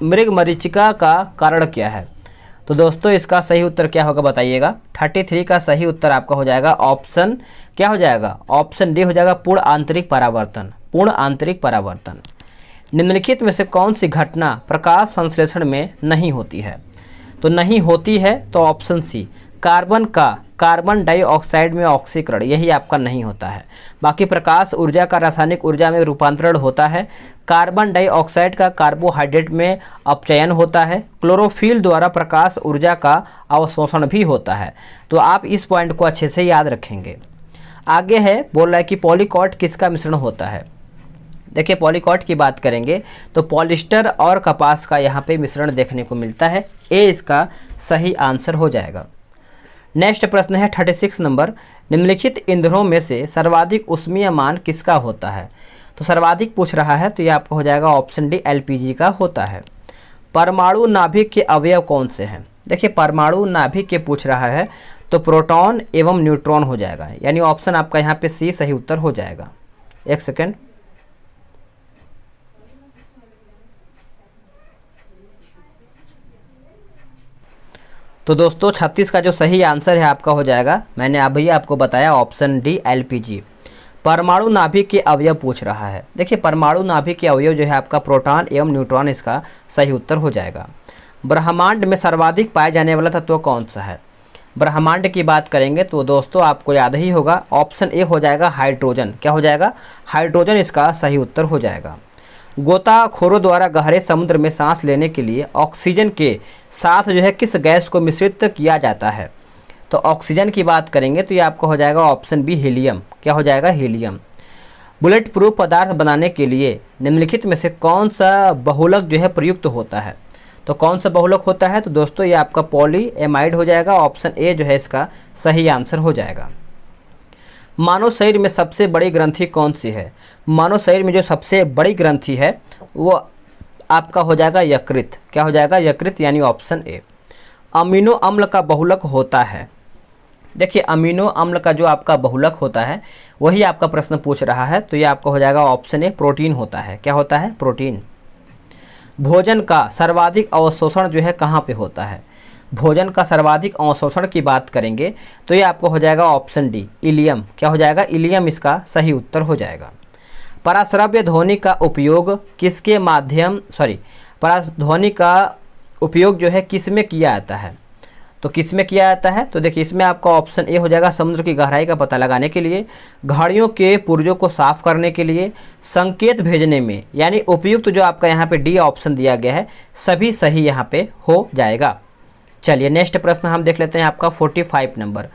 मृग मरीचिका का कारण क्या है? तो दोस्तों इसका सही उत्तर क्या होगा बताइएगा? 33 का सही उत्तर आपका हो जाएगा ऑप्शन, क्या हो जाएगा? ऑप्शन डी हो जाएगा, पूर्ण आंतरिक परावर्तन। पूर्ण आंतरिक परावर्तन। निम्नलिखित में से कौन सी घटना प्रकाश संश्लेषण में नहीं होती है? तो नहीं होती है तो ऑप्शन सी, कार्बन का कार्बन डाइऑक्साइड में ऑक्सीकरण, यही आपका नहीं होता है। बाकी प्रकाश ऊर्जा का रासायनिक ऊर्जा में रूपांतरण होता है। कार्बन डाइऑक्साइड का कार्बोहाइड्रेट में अपचयन होता है। क्लोरोफिल द्वारा प्रकाश ऊर्जा का अवशोषण भी होता है। तो आप इस पॉइंट को अच्छे से याद रखेंगे। आगे है, बोल रहा है कि पॉलीकॉट किसका मिश्रण होता है? देखिए पॉलीकॉट की बात करेंगे तो पॉलिस्टर और कपास का यहाँ पे मिश्रण देखने को मिलता है। ए इसका सही आंसर हो जाएगा। नेक्स्ट प्रश्न है 36 नंबर, निम्नलिखित ईंधनों में से सर्वाधिक ऊष्मीयमान किसका होता है? तो सर्वाधिक पूछ रहा है, तो ये आपका हो जाएगा ऑप्शन डी, एलपीजी का होता है। परमाणु नाभिक के अवयव कौन से हैं? देखिए परमाणु नाभिक के पूछ रहा है तो प्रोटॉन एवं न्यूट्रॉन हो जाएगा, यानी ऑप्शन आपका यहाँ पे सी सही उत्तर हो जाएगा। एक सेकेंड, तो दोस्तों 36 का जो सही आंसर है आपका हो जाएगा, मैंने अभी आपको बताया ऑप्शन डी, एलपीजी। परमाणु नाभिक के अवयव पूछ रहा है। देखिए परमाणु नाभिक के अवयव जो है आपका प्रोटॉन एवं न्यूट्रॉन, इसका सही उत्तर हो जाएगा। ब्रह्मांड में सर्वाधिक पाए जाने वाला तत्व कौन सा है? ब्रह्मांड की बात करेंगे तो दोस्तों आपको याद ही होगा, ऑप्शन ए हो जाएगा हाइड्रोजन। क्या हो जाएगा? हाइड्रोजन इसका सही उत्तर हो जाएगा। गोताखोरों द्वारा गहरे समुद्र में सांस लेने के लिए ऑक्सीजन के साथ जो है किस गैस को मिश्रित किया जाता है? तो ऑक्सीजन की बात करेंगे तो ये आपका हो जाएगा ऑप्शन बी, हीलियम। क्या हो जाएगा? हीलियम। बुलेट प्रूफ पदार्थ बनाने के लिए निम्नलिखित में से कौन सा बहुलक जो है प्रयुक्त होता है? तो कौन सा बहुलक होता है? तो दोस्तों ये आपका पॉलीएमाइड हो जाएगा। ऑप्शन ए जो है इसका सही आंसर हो जाएगा। मानव शरीर में सबसे बड़ी ग्रंथि कौन सी है? मानव शरीर में जो सबसे बड़ी ग्रंथि है वो आपका हो जाएगा यकृत। क्या हो जाएगा? यकृत, यानी ऑप्शन ए। अमीनो अम्ल का बहुलक होता है। देखिए अमीनो अम्ल का जो आपका बहुलक होता है वही आपका प्रश्न पूछ रहा है, तो ये आपका हो जाएगा ऑप्शन ए, प्रोटीन होता है। क्या होता है? प्रोटीन। भोजन का सर्वाधिक अवशोषण जो है कहाँ पे होता है? भोजन का सर्वाधिक अवशोषण की बात करेंगे तो ये आपको हो जाएगा ऑप्शन डी, इलियम। क्या हो जाएगा? इलियम इसका सही उत्तर हो जाएगा। पराश्रव्य ध्वनि का उपयोग किसके माध्यम पराध्वनि का उपयोग जो है किस में किया जाता है? तो किस में किया जाता है? तो देखिए इसमें आपका ऑप्शन ए हो जाएगा, समुद्र की गहराई का पता लगाने के लिए, घड़ियों के पुर्जों को साफ करने के लिए, संकेत भेजने में, यानी उपयुक्त जो आपका यहाँ पे डी ऑप्शन दिया गया है सभी सही यहाँ पे हो जाएगा। चलिए नेक्स्ट प्रश्न हम देख लेते हैं आपका 45 नंबर।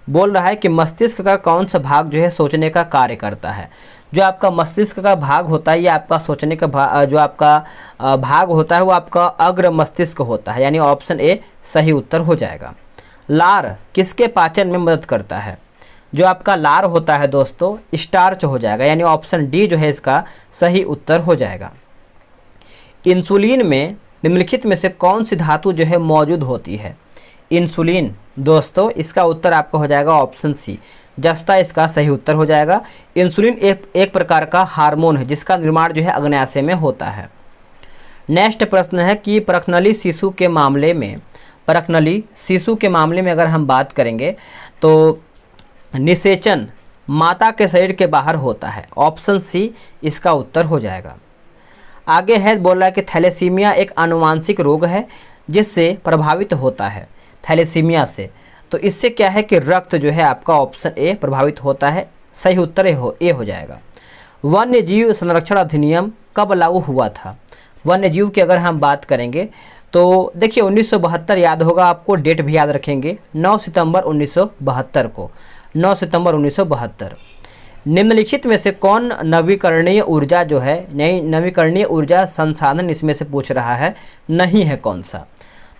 बोल रहा है कि मस्तिष्क का कौन सा भाग जो है सोचने का कार्य करता है। जो आपका मस्तिष्क का भाग होता है, ये आपका सोचने का जो आपका भाग होता है वो आपका अग्र मस्तिष्क होता है, यानी ऑप्शन ए सही उत्तर हो जाएगा। लार किसके पाचन में मदद करता है। जो आपका लार होता है दोस्तों स्टार्च हो जाएगा, यानी ऑप्शन डी जो है इसका सही उत्तर हो जाएगा। इंसुलिन में निम्नलिखित में से कौन सी धातु जो है मौजूद होती है। इंसुलिन दोस्तों इसका उत्तर आपका हो जाएगा ऑप्शन सी जस्ता इसका सही उत्तर हो जाएगा। इंसुलिन एक प्रकार का हार्मोन है जिसका निर्माण जो है अग्न्याशय में होता है। नेक्स्ट प्रश्न है कि प्रखनली शिशु के मामले में अगर हम बात करेंगे तो निषेचन माता के शरीर के बाहर होता है, ऑप्शन सी इसका उत्तर हो जाएगा। आगे है बोल रहा है कि थैलेसीमिया एक आनुवांशिक रोग है जिससे प्रभावित होता है। थैलेसीमिया से तो इससे क्या है कि रक्त जो है आपका ऑप्शन ए प्रभावित होता है, सही उत्तर ए हो जाएगा। वन्य जीव संरक्षण अधिनियम कब लागू हुआ था। वन्य जीव की अगर हम बात करेंगे तो देखिए 1972 याद होगा आपको, डेट भी याद रखेंगे 9 सितंबर 1972 को, 9 सितंबर 1972। निम्नलिखित में से कौन नवीकरणीय ऊर्जा जो है, नई नवीकरणीय ऊर्जा संसाधन इसमें से पूछ रहा है, नहीं है कौन सा।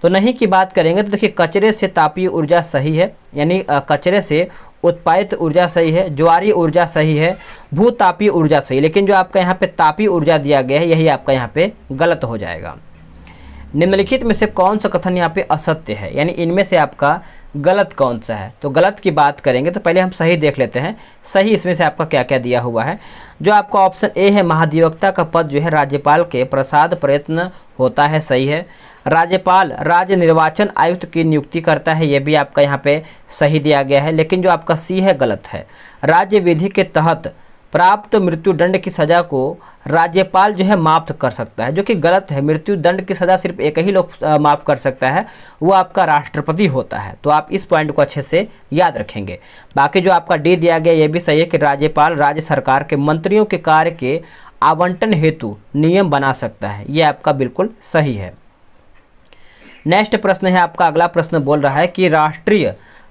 तो नहीं की बात करेंगे तो देखिए कचरे से तापीय ऊर्जा सही है, यानी कचरे से उत्पादित ऊर्जा सही है, ज्वारीय ऊर्जा सही है, भूतापीय ऊर्जा सही, लेकिन जो आपका यहाँ पे तापीय ऊर्जा दिया गया है यही आपका यहाँ पे गलत हो जाएगा। निम्नलिखित में से कौन सा कथन यहाँ पे असत्य है, यानी इनमें से आपका गलत कौन सा है। तो गलत की बात करेंगे तो पहले हम सही देख लेते हैं, सही इसमें से आपका क्या क्या दिया हुआ है। जो आपका ऑप्शन ए है महाधिवक्ता का पद जो है राज्यपाल के प्रसाद प्रयत्न होता है, सही है। राज्यपाल राज्य निर्वाचन आयुक्त की नियुक्ति करता है, ये भी आपका यहाँ पे सही दिया गया है, लेकिन जो आपका सी है गलत है। राज्य विधि के तहत प्राप्त मृत्युदंड की सज़ा को राज्यपाल जो है माफ़ कर सकता है, जो कि गलत है। मृत्युदंड की सज़ा सिर्फ एक ही लोग माफ़ कर सकता है, वो आपका राष्ट्रपति होता है। तो आप इस पॉइंट को अच्छे से याद रखेंगे। बाकी जो आपका डी दिया गया ये भी सही है कि राज्यपाल राज्य सरकार के मंत्रियों के कार्य के आवंटन हेतु नियम बना सकता है, ये आपका बिल्कुल सही है। नेक्स्ट प्रश्न है आपका, अगला प्रश्न बोल रहा है कि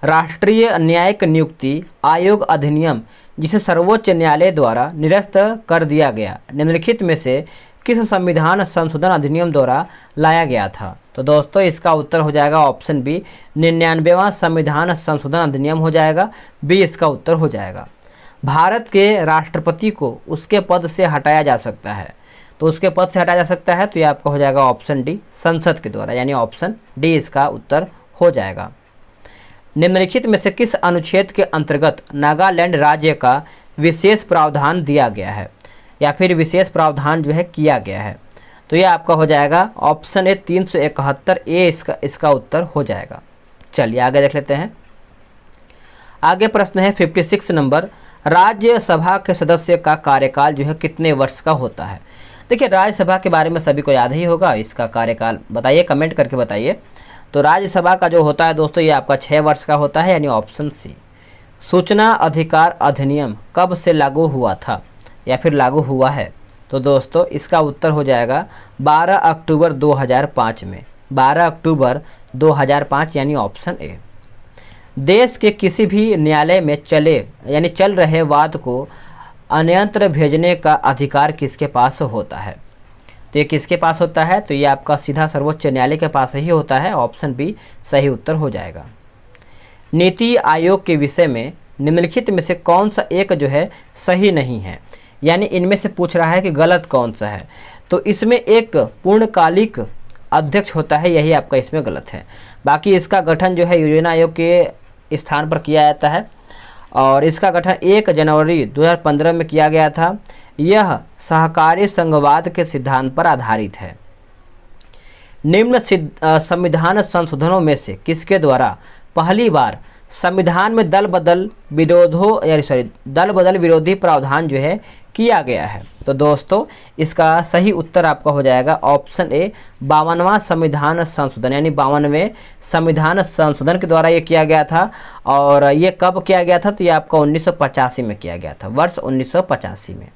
राष्ट्रीय न्यायिक नियुक्ति आयोग अधिनियम जिसे सर्वोच्च न्यायालय द्वारा निरस्त कर दिया गया, निम्नलिखित में से किस संविधान संशोधन अधिनियम द्वारा लाया गया था। तो दोस्तों इसका उत्तर हो जाएगा ऑप्शन बी 99वां संविधान संशोधन अधिनियम हो जाएगा, बी इसका उत्तर हो जाएगा। भारत के राष्ट्रपति को उसके पद से हटाया जा सकता है, तो उसके पद से हटाया जा सकता है तो ये आपका हो जाएगा ऑप्शन डी संसद के द्वारा, यानी ऑप्शन डी इसका उत्तर हो जाएगा। निम्नलिखित में से किस अनुच्छेद के अंतर्गत नागालैंड राज्य का विशेष प्रावधान दिया गया है या फिर विशेष प्रावधान जो है किया गया है। तो ये आपका हो जाएगा ऑप्शन ए 371 ए इसका उत्तर हो जाएगा। चलिए आगे देख लेते हैं। आगे प्रश्न है 56 नंबर, राज्यसभा के सदस्य का कार्यकाल जो है कितने वर्ष का होता है। देखिए राज्यसभा के बारे में सभी को याद ही होगा, इसका कार्यकाल बताइए, कमेंट करके बताइए। तो राज्यसभा का जो होता है दोस्तों ये आपका 6 वर्ष का होता है, यानी ऑप्शन सी। सूचना अधिकार अधिनियम कब से लागू हुआ था या फिर लागू हुआ है। तो दोस्तों इसका उत्तर हो जाएगा 12 अक्टूबर 2005 में, 12 अक्टूबर 2005 यानी ऑप्शन ए। देश के किसी भी न्यायालय में चल रहे वाद को अन्यत्र भेजने का अधिकार किसके पास होता है। तो ये किसके पास होता है, तो ये आपका सीधा सर्वोच्च न्यायालय के पास ही होता है, ऑप्शन बी सही उत्तर हो जाएगा। नीति आयोग के विषय में निम्नलिखित में से कौन सा एक जो है सही नहीं है, यानी इनमें से पूछ रहा है कि गलत कौन सा है। तो इसमें एक पूर्णकालिक अध्यक्ष होता है, यही आपका इसमें गलत है। बाकी इसका गठन जो है योजना आयोग के स्थान पर किया जाता है और इसका गठन 1 जनवरी 2015 में किया गया था। यह सहकारी संघवाद के सिद्धांत पर आधारित है। निम्न संविधान संशोधनों में से किसके द्वारा पहली बार संविधान में दल बदल विरोधी प्रावधान जो है किया गया है। तो दोस्तों इसका सही उत्तर आपका हो जाएगा ऑप्शन ए 52वां संविधान संशोधन, यानी 52वें संविधान संशोधन के द्वारा ये किया गया था। और ये कब किया गया था, तो ये आपका 1985 में किया गया था, वर्ष 1985 में।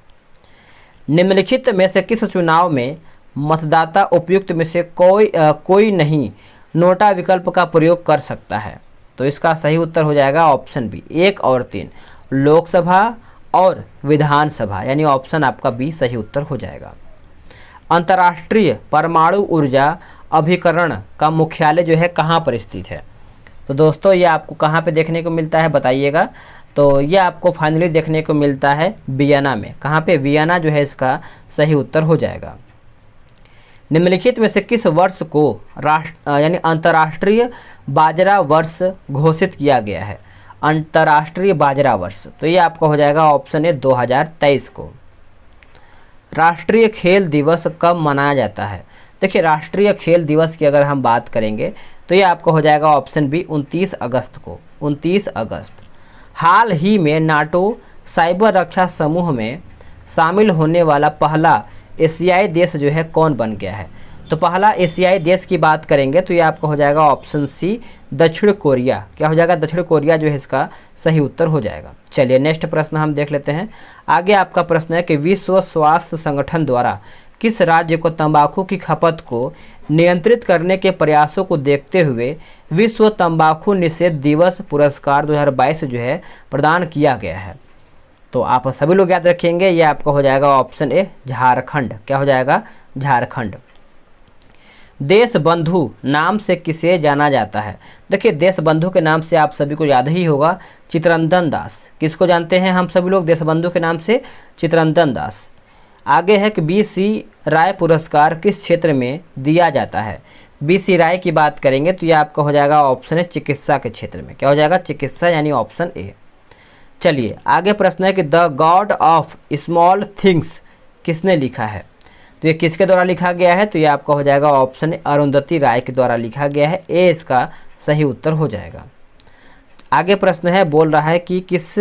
निम्नलिखित में से किस चुनाव में मतदाता उपयुक्त में से कोई नहीं नोटा विकल्प का प्रयोग कर सकता है? तो इसका सही उत्तर हो जाएगा ऑप्शन बी 1 और 3, लोकसभा और विधानसभा, यानी ऑप्शन आपका बी सही उत्तर हो जाएगा। अंतर्राष्ट्रीय परमाणु ऊर्जा अभिकरण का मुख्यालय जो है कहाँ पर स्थित है? तो दोस्तों ये आपको कहाँ पे देखने को मिलता है बताइएगा। तो ये आपको फाइनली देखने को मिलता है वियना में। कहाँ पे? वियना जो है इसका सही उत्तर हो जाएगा। निम्नलिखित में से किस वर्ष को यानी अंतर्राष्ट्रीय बाजरा वर्ष घोषित किया गया है? अंतर्राष्ट्रीय बाजरा वर्ष, तो ये आपका हो जाएगा ऑप्शन ए 2023 को। राष्ट्रीय खेल दिवस कब मनाया जाता है? देखिए राष्ट्रीय खेल दिवस की अगर हम बात करेंगे तो ये आपका हो जाएगा ऑप्शन बी 29 अगस्त को, 29 अगस्त। हाल ही में नाटो साइबर रक्षा समूह में शामिल होने वाला पहला एशियाई देश जो है कौन बन गया है? तो पहला एशियाई देश की बात करेंगे तो ये आपका हो जाएगा ऑप्शन सी दक्षिण कोरिया। क्या हो जाएगा? दक्षिण कोरिया जो है इसका सही उत्तर हो जाएगा। चलिए नेक्स्ट प्रश्न हम देख लेते हैं। आगे आपका प्रश्न है कि विश्व स्वास्थ्य संगठन द्वारा किस राज्य को तंबाकू की खपत को नियंत्रित करने के प्रयासों को देखते हुए विश्व तंबाकू निषेध दिवस पुरस्कार 2022 जो है प्रदान किया गया है? तो आप सभी लोग याद रखेंगे, ये आपका हो जाएगा ऑप्शन ए झारखंड। क्या हो जाएगा? झारखंड। देश बंधु नाम से किसे जाना जाता है? देखिए देश बंधु के नाम से आप सभी को याद ही होगा चित्तरंजन दास। किसको जानते हैं हम सभी लोग देश बंधु के नाम से? चित्तरंजन दास। आगे है कि BC राय पुरस्कार किस क्षेत्र में दिया जाता है? BC राय की बात करेंगे तो ये आपका हो जाएगा ऑप्शन है चिकित्सा के क्षेत्र में। क्या हो जाएगा? चिकित्सा, यानी ऑप्शन ए। चलिए आगे प्रश्न है कि the God of small things किसने लिखा है? तो ये किसके द्वारा लिखा गया है? तो ये आपका हो जाएगा ऑप्शन अरुंधति राय के द्वारा लिखा गया है। ए इसका सही उत्तर हो जाएगा। आगे प्रश्न है, बोल रहा है कि किस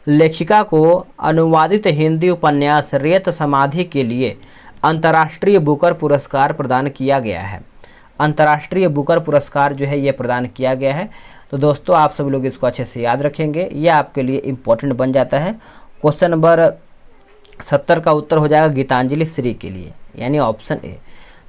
लेखिका को अनुवादित हिंदी उपन्यास रेत समाधि के लिए अंतर्राष्ट्रीय बुकर पुरस्कार प्रदान किया गया है? अंतर्राष्ट्रीय बुकर पुरस्कार जो है ये प्रदान किया गया है। तो दोस्तों आप सब लोग इसको अच्छे से याद रखेंगे, ये आपके लिए इम्पोर्टेंट बन जाता है। क्वेश्चन नंबर 70 का उत्तर हो जाएगा गीतांजलि श्री के लिए, यानी ऑप्शन ए।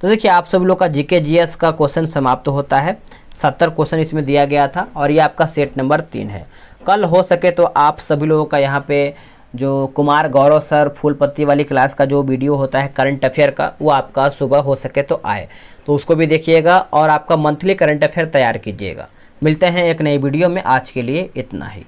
तो देखिए आप सब लोग का GK GS का क्वेश्चन समाप्त होता है। 70 क्वेश्चन इसमें दिया गया था और ये आपका सेट नंबर 3 है। कल हो सके तो आप सभी लोगों का यहाँ पे जो कुमार गौरव सर फूल पत्ती वाली क्लास का जो वीडियो होता है करंट अफेयर का, वो आपका सुबह हो सके तो आए, तो उसको भी देखिएगा और आपका मंथली करंट अफेयर तैयार कीजिएगा। मिलते हैं एक नई वीडियो में, आज के लिए इतना ही।